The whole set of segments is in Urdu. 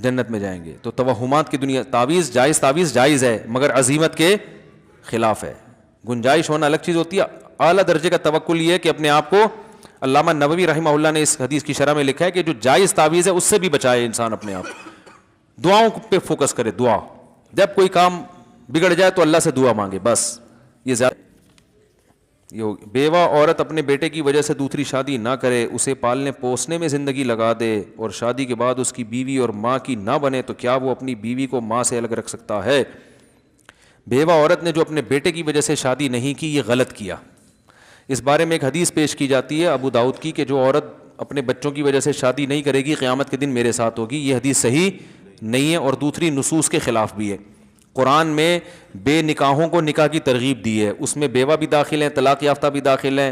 جنت میں جائیں گے. تو توہمات کی دنیا, تعویذ جائز ہے مگر عزیمت کے خلاف ہے. گنجائش ہونا الگ چیز ہوتی ہے. اعلیٰ درجے کا توکل یہ ہے کہ اپنے آپ کو, علامہ نووی رحمہ اللہ نے اس حدیث کی شرح میں لکھا ہے کہ جو جائز تعویذ ہے اس سے بھی بچائے انسان اپنے آپ. دعاؤں پہ فوکس کرے, دعا. جب کوئی کام بگڑ جائے تو اللہ سے دعا مانگے, بس. یہ زیادہ بیوہ عورت اپنے بیٹے کی وجہ سے دوسری شادی نہ کرے, اسے پالنے پوسنے میں زندگی لگا دے اور شادی کے بعد اس کی بیوی اور ماں کی نہ بنے, تو کیا وہ اپنی بیوی کو ماں سے الگ رکھ سکتا ہے؟ بیوہ عورت نے جو اپنے بیٹے کی وجہ سے شادی نہیں کی, یہ غلط کیا. اس بارے میں ایک حدیث پیش کی جاتی ہے ابو داؤد کی کہ جو عورت اپنے بچوں کی وجہ سے شادی نہیں کرے گی قیامت کے دن میرے ساتھ ہوگی. یہ حدیث صحیح نہیں ہے اور دوسری نصوص کے خلاف بھی ہے. قرآن میں بے نکاحوں کو نکاح کی ترغیب دی ہے, اس میں بیوہ بھی داخل ہیں, طلاق یافتہ بھی داخل ہیں,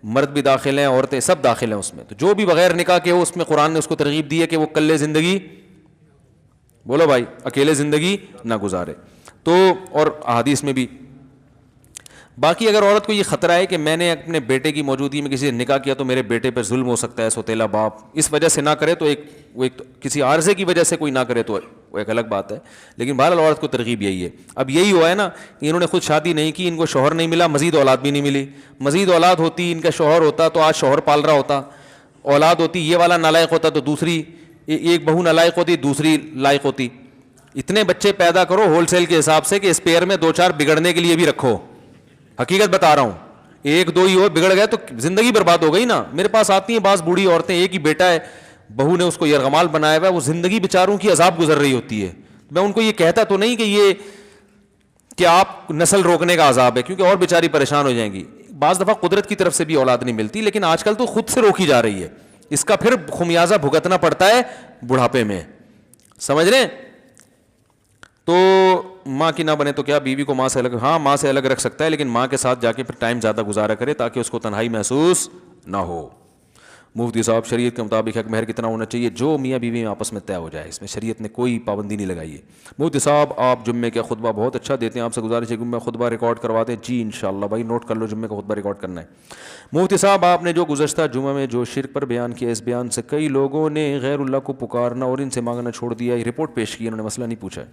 مرد بھی داخل ہیں, عورتیں سب داخل ہیں اس میں. تو جو بھی بغیر نکاح کے ہو اس میں قرآن نے اس کو ترغیب دی ہے کہ وہ کلے زندگی, بولو بھائی, اکیلے زندگی نہ گزارے. تو اور احادیث میں بھی. باقی اگر عورت کو یہ خطرہ ہے کہ میں نے اپنے بیٹے کی موجودگی میں کسی سے نکاح کیا تو میرے بیٹے پر ظلم ہو سکتا ہے, سوتیلا باپ, اس وجہ سے نہ کرے, تو کسی عارضے کی وجہ سے کوئی نہ کرے تو وہ ایک الگ بات ہے. لیکن بہرحال عورت کو ترغیب یہی ہے. اب یہی ہوا ہے نا, انہوں نے خود شادی نہیں کی, ان کو شوہر نہیں ملا, مزید اولاد بھی نہیں ملی. مزید اولاد ہوتی, ان کا شوہر ہوتا تو آج شوہر پال رہا ہوتا. اولاد ہوتی, یہ والا نالائق ہوتا تو دوسری, ایک بہو نالائق ہوتی, دوسری لائق ہوتی. اتنے بچے پیدا کرو ہول سیل کے حساب سے کہ اسپیئر میں 2-4 بگڑنے کے لیے بھی رکھو. حقیقت بتا رہا ہوں, 1-2 ہی ہو, بگڑ گئے تو زندگی برباد ہو گئی نا. میرے پاس آتی ہیں بعض بوڑھی عورتیں, ایک ہی بیٹا ہے, بہو نے اس کو یرغمال بنایا ہوا ہے, وہ زندگی بیچاروں کی عذاب گزر رہی ہوتی ہے. میں ان کو یہ کہتا تو نہیں کہ یہ کہ آپ نسل روکنے کا عذاب ہے, کیونکہ اور بیچاری پریشان ہو جائیں گی. بعض دفعہ قدرت کی طرف سے بھی اولاد نہیں ملتی, لیکن آج کل تو خود سے روکی جا رہی ہے. اس کا پھر خمیازہ بھگتنا پڑتا ہے بڑھاپے میں, سمجھ رہے ہیں. تو ماں کی نہ بنے تو کیا بیوی کو ماں سے الگ, ہاں ماں سے الگ رکھ سکتا ہے, لیکن ماں کے ساتھ جا کے پھر ٹائم زیادہ گزارا کرے تاکہ اس کو تنہائی محسوس نہ ہو. مفتی صاحب, شریعت کے مطابق حق مہر کتنا ہونا چاہیے؟ جو میاں بیوی میں آپس میں طے ہو جائے, اس میں شریعت نے کوئی پابندی نہیں لگائی ہے. مفتی صاحب آپ جمعے کا خطبہ بہت اچھا دیتے ہیں, آپ سے گزارش ہے کہ میں خطبہ ریکارڈ کروا دیں. جی انشاءاللہ بھائی, نوٹ کر لو, جمعے کا خطبہ ریکارڈ کرنا ہے. مفتی صاحب آپ نے جو گزشتہ جمعہ میں جو شرک پر بیان کیا, اس بیان سے کئی لوگوں نے غیر اللہ کو پکارنا اور ان سے مانگنا چھوڑ دیا. یہ رپورٹ پیش کی, انہوں نے مسئلہ نہیں پوچھا ہے.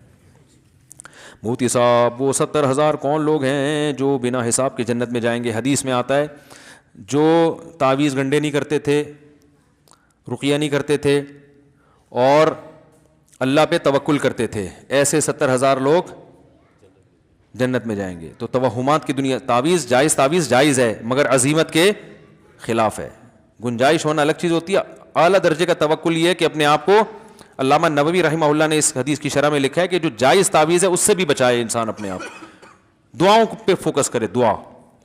مفتی صاحب وہ 70,000 کون لوگ ہیں جو بنا حساب کے جنت میں جائیں گے؟ حدیث میں آتا ہے جو تعویذ گنڈے نہیں کرتے تھے, رقیہ نہیں کرتے تھے اور اللہ پہ توکل کرتے تھے, ایسے 70,000 لوگ جنت میں جائیں گے. تو توہمات کی دنیا, تعویذ جائز ہے مگر عزیمت کے خلاف ہے. گنجائش ہونا الگ چیز ہوتی ہے. اعلیٰ درجے کا توکل یہ ہے کہ اپنے آپ کو, علامہ نووی رحمہ اللہ نے اس حدیث کی شرح میں لکھا ہے کہ جو جائز تعویذ ہے اس سے بھی بچائے انسان اپنے آپ. دعاؤں پہ فوکس کرے, دعا.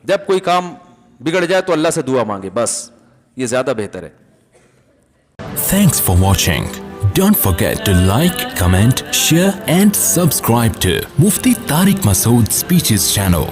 جب کوئی کام بگڑ جائے تو اللہ سے دعا مانگے, بس. یہ زیادہ بہتر ہے. Thanks for watching. Don't forget to like, comment, share and subscribe to Mufti Tariq Masood Speeches channel.